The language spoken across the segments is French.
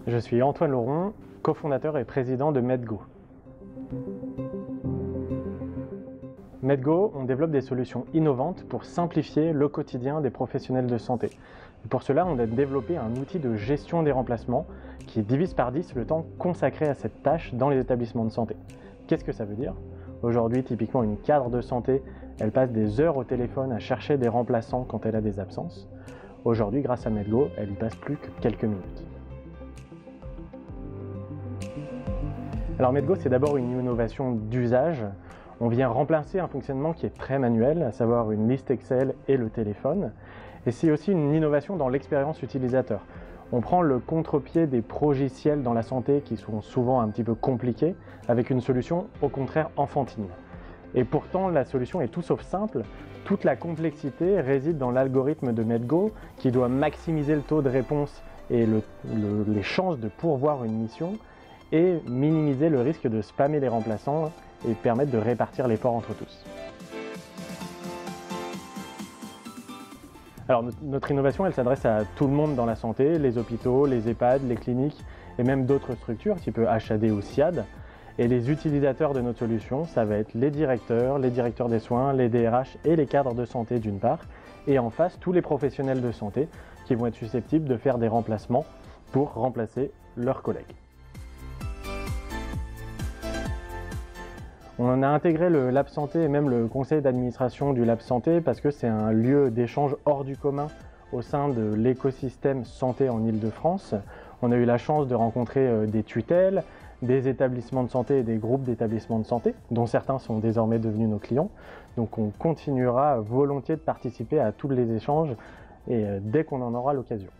Je suis Antoine Lauron, cofondateur et président de Medgo. Medgo, on développe des solutions innovantes pour simplifier le quotidien des professionnels de santé. Et pour cela, on a développé un outil de gestion des remplacements qui divise par 10 le temps consacré à cette tâche dans les établissements de santé. Qu'est-ce que ça veut dire? Aujourd'hui, typiquement, une cadre de santé, elle passe des heures au téléphone à chercher des remplaçants quand elle a des absences. Aujourd'hui, grâce à Medgo, elle y passe plus que quelques minutes. Alors Medgo, c'est d'abord une innovation d'usage. On vient remplacer un fonctionnement qui est très manuel, à savoir une liste Excel et le téléphone. Et c'est aussi une innovation dans l'expérience utilisateur. On prend le contre-pied des progiciels dans la santé qui sont souvent un petit peu compliqués, avec une solution au contraire enfantine. Et pourtant, la solution est tout sauf simple. Toute la complexité réside dans l'algorithme de Medgo qui doit maximiser le taux de réponse et les chances de pourvoir une mission et minimiser le risque de spammer les remplaçants et permettre de répartir l'effort entre tous. Alors notre innovation, elle s'adresse à tout le monde dans la santé, les hôpitaux, les EHPAD, les cliniques et même d'autres structures, type HAD ou SIAD. Et les utilisateurs de notre solution, ça va être les directeurs des soins, les DRH et les cadres de santé d'une part, et en face, tous les professionnels de santé qui vont être susceptibles de faire des remplacements pour remplacer leurs collègues. On a intégré le Lab Santé et même le conseil d'administration du Lab Santé parce que c'est un lieu d'échange hors du commun au sein de l'écosystème santé en Île-de-France. On a eu la chance de rencontrer des tutelles, des établissements de santé et des groupes d'établissements de santé, dont certains sont désormais devenus nos clients. Donc on continuera volontiers de participer à tous les échanges et dès qu'on en aura l'occasion.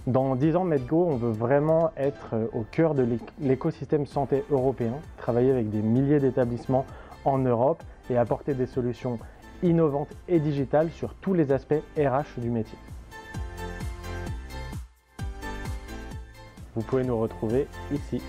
Dans 10 ans, Medgo, on veut vraiment être au cœur de l'écosystème santé européen, travailler avec des milliers d'établissements en Europe et apporter des solutions innovantes et digitales sur tous les aspects RH du métier. Vous pouvez nous retrouver ici.